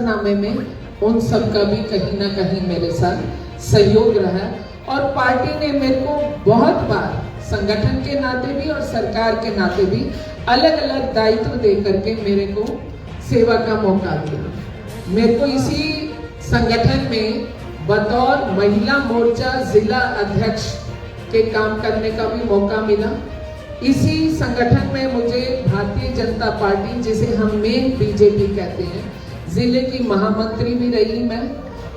सफरनामे में उन सब का भी कहीं ना कहीं मेरे साथ सहयोग रहा और पार्टी ने मेरे को बहुत बार संगठन के नाते भी और सरकार के नाते भी अलग अलग दायित्व दे करके मेरे को सेवा का मौका दिया। मेरे को इसी संगठन में बतौर महिला मोर्चा जिला अध्यक्ष के काम करने का भी मौका मिला। इसी संगठन में मुझे भारतीय जनता पार्टी, जिसे हम मेन बीजेपी कहते हैं, जिले की महामंत्री भी रही मैं,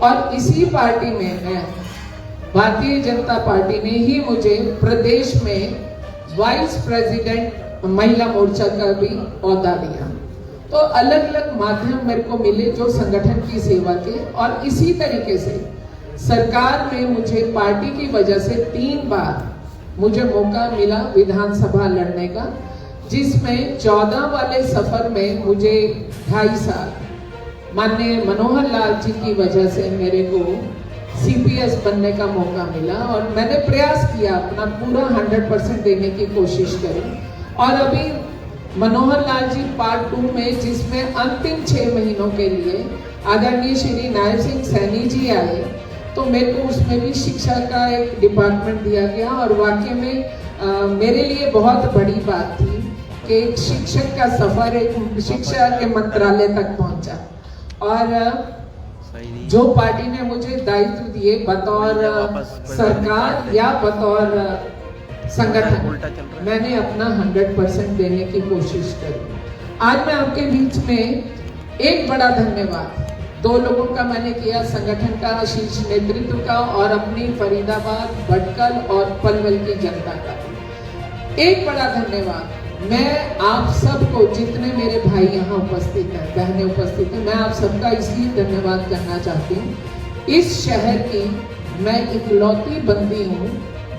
और इसी पार्टी में मैं भारतीय जनता पार्टी ने ही मुझे प्रदेश में वाइस प्रेसिडेंट महिला मोर्चा का भी ओहदा दिया। तो अलग अलग माध्यम मेरे को मिले जो संगठन की सेवा के, और इसी तरीके से सरकार में मुझे पार्टी की वजह से 3 बार मुझे मौका मिला विधानसभा लड़ने का, जिसमें 14 वाले सफर में मुझे 2.5 साल माननीय मनोहर लाल जी की वजह से मेरे को CPS बनने का मौका मिला, और मैंने प्रयास किया अपना पूरा 100% देने की कोशिश करी। और अभी मनोहर लाल जी पार्ट 2 में, जिसमें अंतिम 6 महीनों के लिए आदरणीय श्री नायब सिंह सैनी जी आए, तो मेरे को उसमें भी शिक्षा का एक डिपार्टमेंट दिया गया। और वाकई में मेरे लिए बहुत बड़ी बात थी कि एक शिक्षक का सफर एक शिक्षा के मंत्रालय तक पहुंचा। और जो पार्टी ने मुझे दायित्व दिए बतौर सरकार या बतौर संगठन, मैंने अपना 100% देने की कोशिश करी। आज मैं आपके बीच में एक बड़ा धन्यवाद 2 लोगों का मैंने किया, संगठन का शीर्ष नेतृत्व का और अपनी फरीदाबाद, भटकल और पलवल की जनता का। एक बड़ा धन्यवाद मैं आप सबको, जितने मेरे भाई यहाँ उपस्थित हैं, बहनें उपस्थित हैं, मैं आप सबका इसलिए धन्यवाद करना चाहती हूँ। इस शहर की मैं इकलौती बंदी हूँ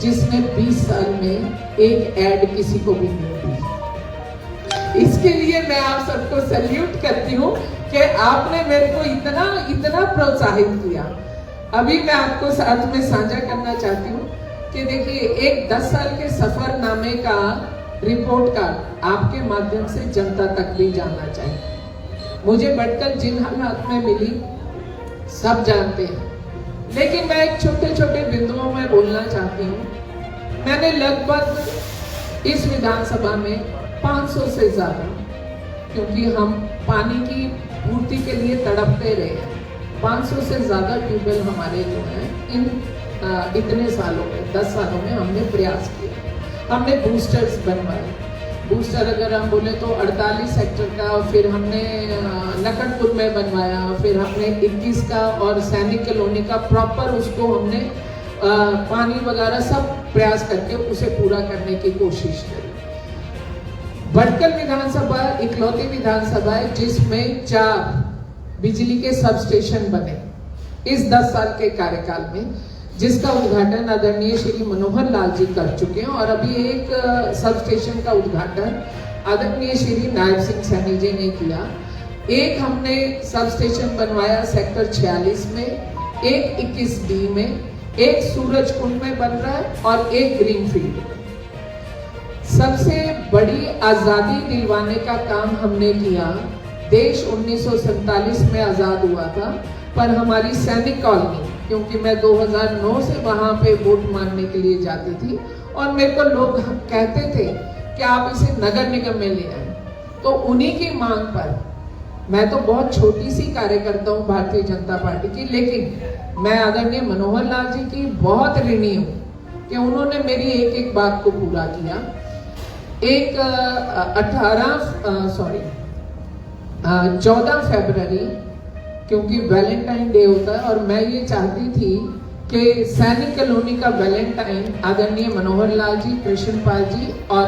जिसने 20 साल में एक ऐड किसी को भी नहीं दी। इसके लिए मैं आप सबको सैल्यूट करती हूँ कि आपने मेरे को इतना प्रोत्साहित किया। अभी मैं आपको साथ में साझा करना चाहती हूँ कि देखिए, एक 10 साल के सफरनामे का रिपोर्ट कार्ड आपके माध्यम से जनता तक भी जाना चाहिए। मुझे भटकल जिन हालात में मिली सब जानते हैं, लेकिन मैं एक छोटे छोटे बिंदुओं में बोलना चाहती हूँ। मैंने लगभग इस विधानसभा में 500 से ज्यादा, क्योंकि हम पानी की पूर्ति के लिए तड़पते रहे हैं, 500 से ज्यादा ट्यूबवेल हमारे जो हैं इन इतने सालों में 10 सालों में हमने प्रयास किया। हमने बूस्टर्स बनवाए। बूस्टर अगर हम बोले तो 48 सेक्टर का, फिर हमने नकड़पुर में बनवाया, फिर हमने 21 का और सैनिक कॉलोनी का प्रॉपर उसको हमने पानी वगैरह सब प्रयास करके उसे पूरा करने की कोशिश करी। भटकल विधानसभा इकलौती विधानसभा है जिसमें 4 बिजली के सब स्टेशन बने इस 10 साल के कार्यकाल में, जिसका उद्घाटन आदरणीय श्री मनोहर लाल जी कर चुके हैं। और अभी एक सब स्टेशन का उद्घाटन आदरणीय श्री नायब सिंह सैनी जी ने किया। एक हमने सब स्टेशन बनवाया सेक्टर 46 में, एक 21D में, एक सूरज कुंड में बन रहा है और एक ग्रीनफील्ड में। सबसे बड़ी आजादी दिलवाने का काम हमने किया। देश 1947 में आजाद हुआ था, पर हमारी सैनिक कॉलोनी, क्योंकि मैं 2009 से वहां पे वोट मांगने के लिए जाती थी और मेरे को लोग कहते थे कि आप इसे नगर निगम में ले आए, तो उन्हीं की मांग पर, मैं तो बहुत छोटी सी कार्यकर्ता हूँ भारतीय जनता पार्टी की, लेकिन मैं आदरणीय मनोहर लाल जी की बहुत ऋणी हूँ कि उन्होंने मेरी एक एक बात को पूरा किया। एक 14 फरवरी, क्योंकि वैलेंटाइन डे होता है और मैं ये चाहती थी कि सैनिक कॉलोनी का वैलेंटाइन आदरणीय मनोहर लाल जी, कृष्णपाल जी और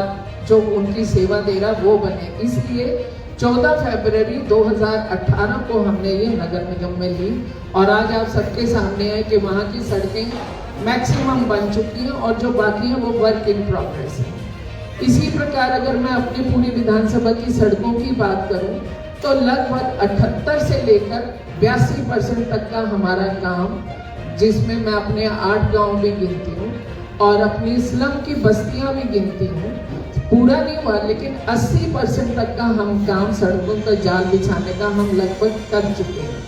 जो उनकी सेवा दे रहा वो बने, इसलिए 14 फरवरी 2018 को हमने ये नगर निगम में ली। और आज आप सबके सामने है कि वहाँ की सड़कें मैक्सिमम बन चुकी हैं और जो बाकी है वो वर्क इन प्रोग्रेस है। इसी प्रकार अगर मैं अपनी पूरी विधानसभा की सड़कों की बात करूं तो लगभग 78 से लेकर 82% तक का हमारा काम, जिसमें मैं अपने 8 गांव भी गिनती हूँ और अपनी स्लम की बस्तियां भी गिनती हूँ, पूरा नहीं हुआ लेकिन 80% तक का हम काम सड़कों पर जाल बिछाने का हम लगभग कर चुके हैं।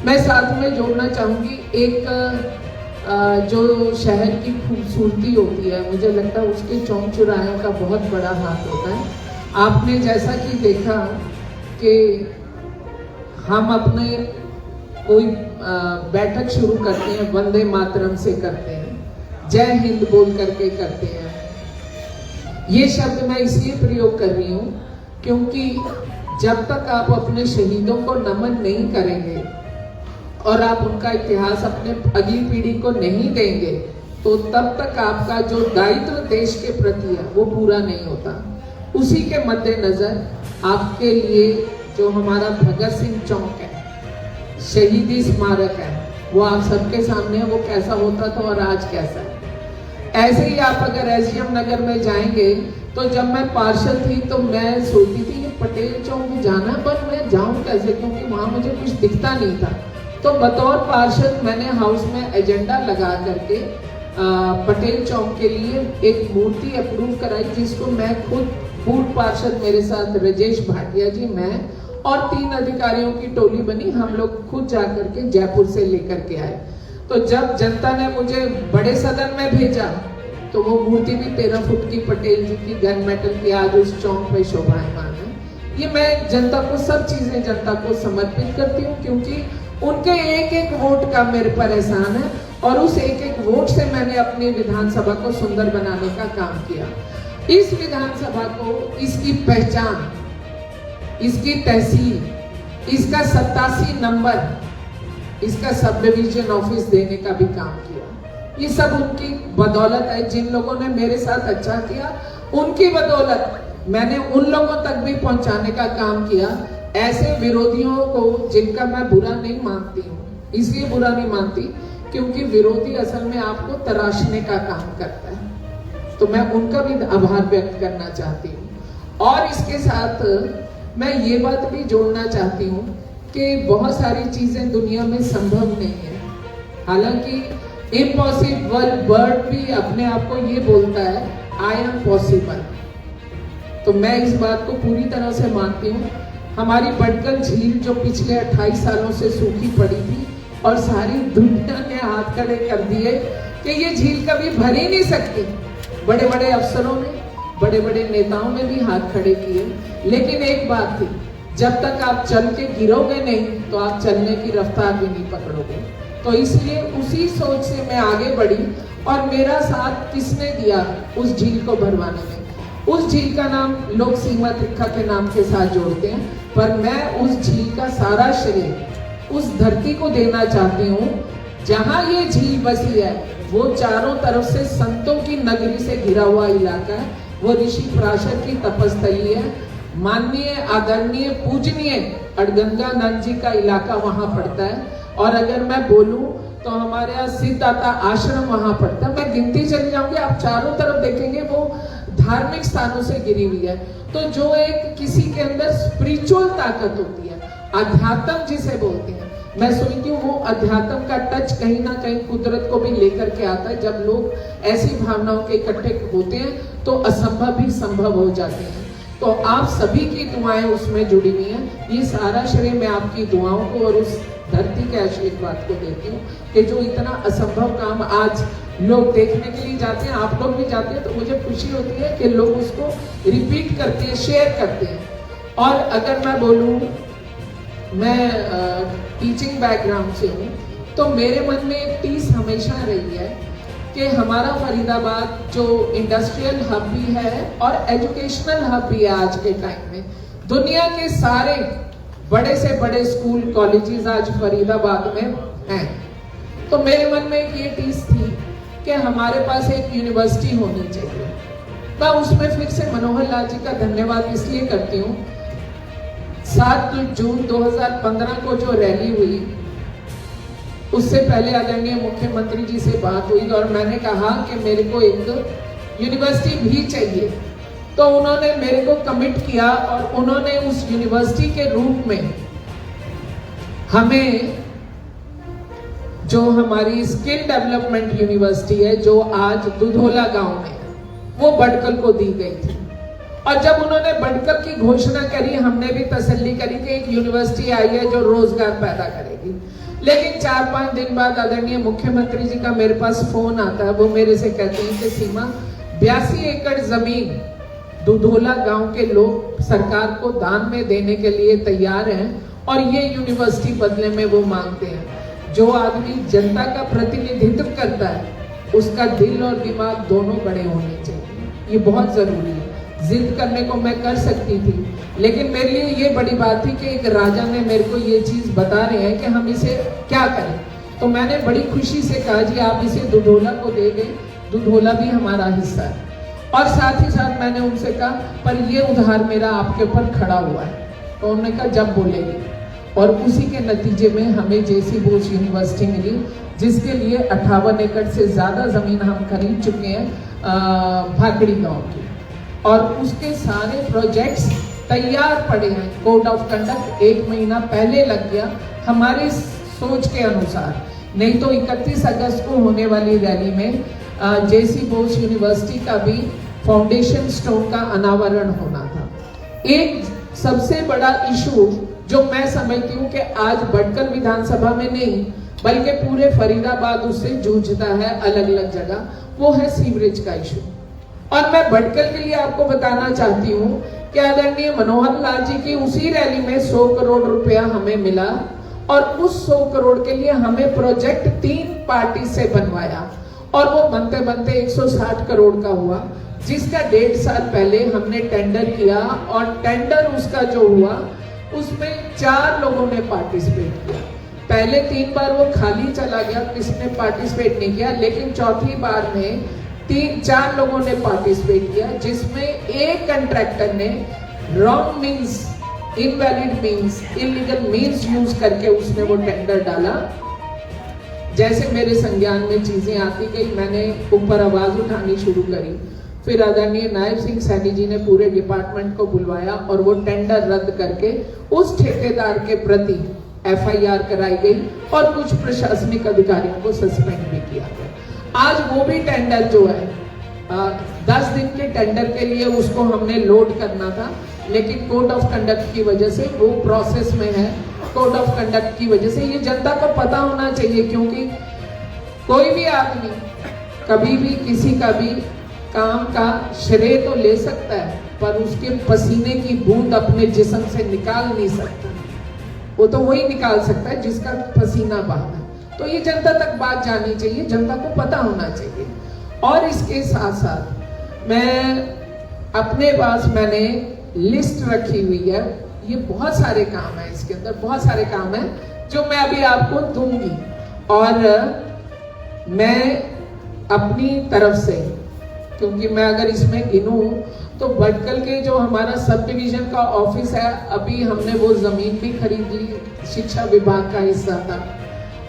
मैं साथ में जोड़ना चाहूँगी एक जो शहर की खूबसूरती होती है, मुझे लगता है उसके चौक चौराहों का बहुत बड़ा हाथ होता है। आपने जैसा कि देखा कि हम अपने कोई बैठक शुरू करते हैं, वंदे मातरम से करते हैं, जय हिंद बोल करके करते हैं। ये शब्द मैं इसलिए प्रयोग कर रही हूँ क्योंकि जब तक आप अपने शहीदों को नमन नहीं करेंगे और आप उनका इतिहास अपने अगली पीढ़ी को नहीं देंगे, तो तब तक आपका जो दायित्व देश के प्रति है वो पूरा नहीं होता। उसी के मद्देनजर आपके लिए जो हमारा भगत सिंह चौक है, शहीदी स्मारक है, वो आप सबके सामने है, वो कैसा होता था और आज कैसा है। ऐसे ही आप अगर एसडीएम नगर में जाएंगे, तो जब मैं पार्षद थी तो मैं सोचती थी ये पटेल चौक जाना, पर मैं जाऊं कैसे, क्योंकि वहां मुझे कुछ दिखता नहीं था। तो बतौर पार्षद मैंने हाउस में एजेंडा लगा करके पटेल चौक के लिए एक मूर्ति अप्रूव कराई, जिसको मैं खुद पूर्व पार्षद मेरे साथ राजेश भाटिया जी, मैं और 3 अधिकारियों की टोली बनी, हम लोग खुद जाकर के जयपुर से लेकर के आए। तो जब जनता ने मुझे बड़े सदन में भेजा, तो वो मूर्ति भी 13 फुट की पटेल जी की गन मेटल की आज उस चौक पे शोभायमान है। ये मैं जनता को, सब चीजें जनता को समर्पित करती हूँ, क्योंकि उनके एक एक वोट का मेरे पर एहसान है और उस एक एक वोट से मैंने अपनी विधानसभा को सुंदर बनाने का काम किया। इस विधानसभा को, इसकी पहचान, इसकी तहसील, इसका 87 नंबर, इसका सब डिवीजन ऑफिस देने का भी काम किया। ये सब उनकी बदौलत है। जिन लोगों ने मेरे साथ अच्छा किया, उनकी बदौलत मैंने उन लोगों तक भी पहुंचाने का काम किया। ऐसे विरोधियों को, जिनका मैं बुरा नहीं मानती हूँ, इसलिए बुरा नहीं मानती क्योंकि विरोधी असल में आपको तराशने का काम करता है, तो मैं उनका भी आभार व्यक्त करना चाहती हूँ। और इसके साथ मैं ये बात भी जोड़ना चाहती हूँ कि बहुत सारी चीजें दुनिया में संभव नहीं है। हालांकि इम्पॉसिबल वर्ड भी अपने आप को ये बोलता है, आई एम पॉसिबल। तो मैं इस बात को पूरी तरह से मानती हूँ। हमारी बडगल झील जो पिछले 28 सालों से सूखी पड़ी थी और सारी दुनिया ने हाथ खड़े कर दिए कि ये झील कभी भर ही नहीं सकती। बड़े बड़े अफसरों ने, बड़े बड़े नेताओं ने भी हाथ खड़े किए, लेकिन एक बात थी, जब तक आप चल के गिरोगे नहीं तो आप चलने की रफ्तार भी नहीं पकड़ोगे। तो इसलिए उसी सोच से मैं आगे बढ़ी और मेरा साथ किसने दिया उस झील को भरवाने में। उस झील का नाम लोग सीमा तिरखा के नाम के साथ जोड़ते हैं, पर मैं उस झील का सारा श्रेय उस धरती को देना चाहती हूँ जहाँ ये झील बसी है। वो चारों तरफ से संतों की नगरी से घिरा हुआ इलाका है, वो ऋषि पराशर की तपस्थली है। माननीय, आदरणीय, पूजनीय अड़गंगानंद जी का इलाका वहां पड़ता है। और अगर मैं बोलूं तो हमारे यहाँ सिद्धाता आश्रम वहां पड़ता है। मैं गिनती चली जाऊंगी, आप चारों तरफ देखेंगे वो धार्मिक स्थानों से घिरी हुई है। तो जो एक किसी के अंदर स्पिरिचुअल ताकत होती है, अध्यात्म जिसे बोलते हैं, मैं सोचती हूँ वो अध्यात्म का टच कहीं ना कहीं कुदरत को भी लेकर के आता है। जब लोग ऐसी भावनाओं के इकट्ठे होते हैं तो असंभव भी संभव हो जाते हैं। तो आप सभी की दुआएं उसमें जुड़ी हुई हैं। ये सारा श्रेय मैं आपकी दुआओं को और उस धरती के आशीर्वाद को देती हूँ कि जो इतना असंभव काम आज लोग देखने के लिए जाते हैं, आप लोग भी जाते हैं, तो मुझे खुशी होती है कि लोग उसको रिपीट करते हैं, शेयर करते हैं। और अगर मैं बोलूँ, मैं टीचिंग बैकग्राउंड से हूँ, तो मेरे मन में एक टीस हमेशा रही है कि हमारा फरीदाबाद जो इंडस्ट्रियल हब भी है और एजुकेशनल हब भी है आज के टाइम में। दुनिया के सारे बड़े से बड़े स्कूल, कॉलेजेस आज फरीदाबाद में हैं। तो मेरे मन में एक ये टीस थी कि हमारे पास एक यूनिवर्सिटी होनी चाहिए। मैं उसमें फिर से मनोहर लाल जी का धन्यवाद इसलिए करती हूँ, 7 जून 2015 को जो रैली हुई, उससे पहले आदरणीय मुख्यमंत्री जी से बात हुई और मैंने कहा कि मेरे को एक यूनिवर्सिटी भी चाहिए। तो उन्होंने मेरे को कमिट किया और उन्होंने उस यूनिवर्सिटी के रूप में हमें, जो हमारी स्किल डेवलपमेंट यूनिवर्सिटी है जो आज दुधोला गांव में, वो बडकल को दी गई थी। और जब उन्होंने बढ़कर की घोषणा करी, हमने भी तसल्ली करी कि एक यूनिवर्सिटी आई है जो रोजगार पैदा करेगी। लेकिन 4-5 दिन बाद आदरणीय मुख्यमंत्री जी का मेरे पास फोन आता है। वो मेरे से कहते हैं कि सीमा, 82 एकड़ जमीन दुधोला गांव के लोग सरकार को दान में देने के लिए तैयार हैं और ये यूनिवर्सिटी बदले में वो मांगते हैं। जो आदमी जनता का प्रतिनिधित्व करता है उसका दिल और दिमाग दोनों बड़े होने चाहिए, ये बहुत जरूरी है। जिद करने को मैं कर सकती थी, लेकिन मेरे लिए ये बड़ी बात थी कि एक राजा ने मेरे को ये चीज बता रहे हैं कि हम इसे क्या करें। तो मैंने बड़ी खुशी से कहा जी आप इसे दुधोला को दे दें, दुधोला भी हमारा हिस्सा है। और साथ ही साथ मैंने उनसे कहा पर ये उधार मेरा आपके ऊपर खड़ा हुआ है। तो उन्होंने कहा जब बोलेगी। और उसी के नतीजे में हमें जेसी बोस यूनिवर्सिटी मिली, जिसके लिए 58 एकड़ से ज्यादा जमीन हम खरीद चुके हैं भाकड़ी गांव की, और उसके सारे प्रोजेक्ट्स तैयार पड़े हैं। कोड ऑफ कंडक्ट 1 महीना पहले लग गया हमारी सोच के अनुसार, नहीं तो 31 अगस्त को होने वाली रैली में जेसी बोस यूनिवर्सिटी का भी फाउंडेशन स्टोन का अनावरण होना था। एक सबसे बड़ा इशू जो मैं समझती हूँ कि आज भटकल विधानसभा में नहीं बल्कि पूरे फरीदाबाद उससे जूझता है अलग अलग जगह, वो है सीवरेज का इशू। और मैं भटकल के लिए आपको बताना चाहती हूँ कि आदरणीय मनोहर लाल जी की उसी रैली में 100 करोड़ रुपया हमें मिला, और उस 100 करोड़ के लिए हमें प्रोजेक्ट 3 पार्टी से बनवाया, और वो बनते बनते 160 करोड़ का हुआ, जिसका 1.5 साल पहले हमने टेंडर किया। और टेंडर उसका जो हुआ उसमें 4 लोगों ने पार्टिसिपेट किया। पहले 3 बार वो खाली चला गया, किसी ने पार्टिसिपेट नहीं किया, लेकिन चौथी बार में 3-4 लोगों ने पार्टिसिपेट किया, जिसमें एक कंट्रैक्टर ने wrong means, invalid means, illegal means use करके उसने वो टेंडर डाला। जैसे मेरे संज्ञान में चीजें आती गई, मैंने ऊपर आवाज उठानी शुरू करी। फिर आदरणीय नायब सिंह सैनी जी ने पूरे डिपार्टमेंट को बुलवाया और वो टेंडर रद्द करके उस ठेकेदार के प्रति FIR कराई गई और कुछ प्रशासनिक अधिकारियों को सस्पेंड भी किया गया। आज वो भी टेंडर जो है 10 दिन के टेंडर के लिए उसको हमने लोड करना था, लेकिन कोड ऑफ कंडक्ट की वजह से वो प्रोसेस में है। कोड ऑफ कंडक्ट की वजह से ये जनता को पता होना चाहिए, क्योंकि कोई भी आदमी कभी भी किसी का भी काम का श्रेय तो ले सकता है, पर उसके पसीने की बूंद अपने जिस्म से निकाल नहीं सकता। वो तो वही निकाल सकता है जिसका पसीना बहा है। तो ये जनता तक बात जानी चाहिए, जनता को पता होना चाहिए। और इसके साथ साथ मैं अपने पास मैंने लिस्ट रखी हुई है, ये बहुत सारे काम है, इसके अंदर बहुत सारे काम है जो मैं अभी आपको दूंगी। और मैं अपनी तरफ से, क्योंकि मैं अगर इसमें गिनूं तो भटकल के जो हमारा सब डिवीजन का ऑफिस है, अभी हमने वो जमीन भी खरीद ली, शिक्षा विभाग का हिस्सा था,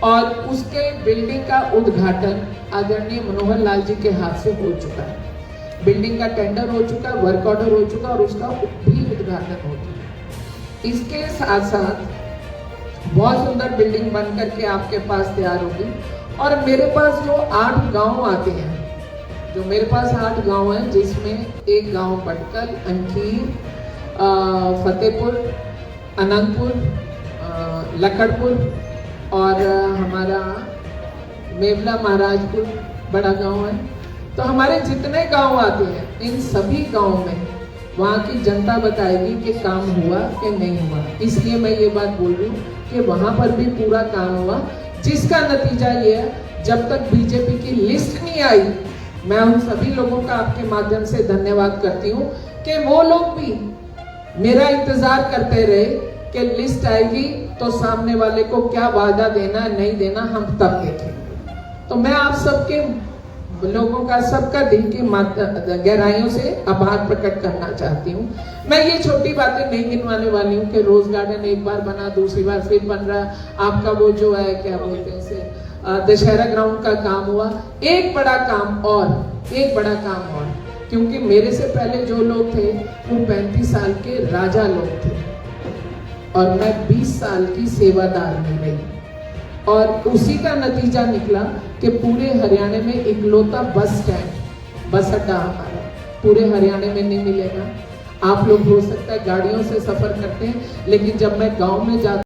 और उसके बिल्डिंग का उद्घाटन आदरणीय मनोहर लाल जी के हाथ से हो चुका है। बिल्डिंग का टेंडर हो चुका, वर्क ऑर्डर हो चुका और उसका भी उद्घाटन हो चुका। इसके साथ साथ बहुत सुंदर बिल्डिंग बन करके आपके पास तैयार होगी। और मेरे पास जो 8 गांव आते हैं, जो मेरे पास 8 गांव हैं, जिसमें एक गांव भटकल, अंकीर, फतेहपुर, अनंतपुर, लखड़पुर और हमारा मेवला महाराजपुर बड़ा गांव है। तो हमारे जितने गांव आते हैं, इन सभी गांव में वहाँ की जनता बताएगी कि काम हुआ कि नहीं हुआ। इसलिए मैं ये बात बोल रही हूँ कि वहाँ पर भी पूरा काम हुआ, जिसका नतीजा ये है, जब तक बीजेपी की लिस्ट नहीं आई, मैं उन सभी लोगों का आपके माध्यम से धन्यवाद करती हूँ कि वो लोग भी मेरा इंतजार करते रहे कि लिस्ट आएगी तो सामने वाले को क्या वादा देना नहीं देना हम तब देखेंगे। तो मैं आप सबके लोगों का, सबका दिल की गहराइयों से आभार प्रकट करना चाहती हूँ। मैं ये छोटी बातें नहीं गिनवाने वाली हूँ कि रोज गार्डन एक बार बना, दूसरी बार फिर बन रहा, आपका वो जो है क्या बोलते हैं इसे, दशहरा ग्राउंड का काम हुआ। एक बड़ा काम और, क्योंकि मेरे से पहले जो लोग थे वो 35 साल के राजा लोग थे और मैं 20 साल की सेवादार में रही, और उसी का नतीजा निकला कि पूरे हरियाणा में इकलौता बस स्टैंड, बस अड्डा हमारा पूरे हरियाणा में नहीं मिलेगा। आप लोग हो सकता है गाड़ियों से सफर करते हैं, लेकिन जब मैं गांव में जाता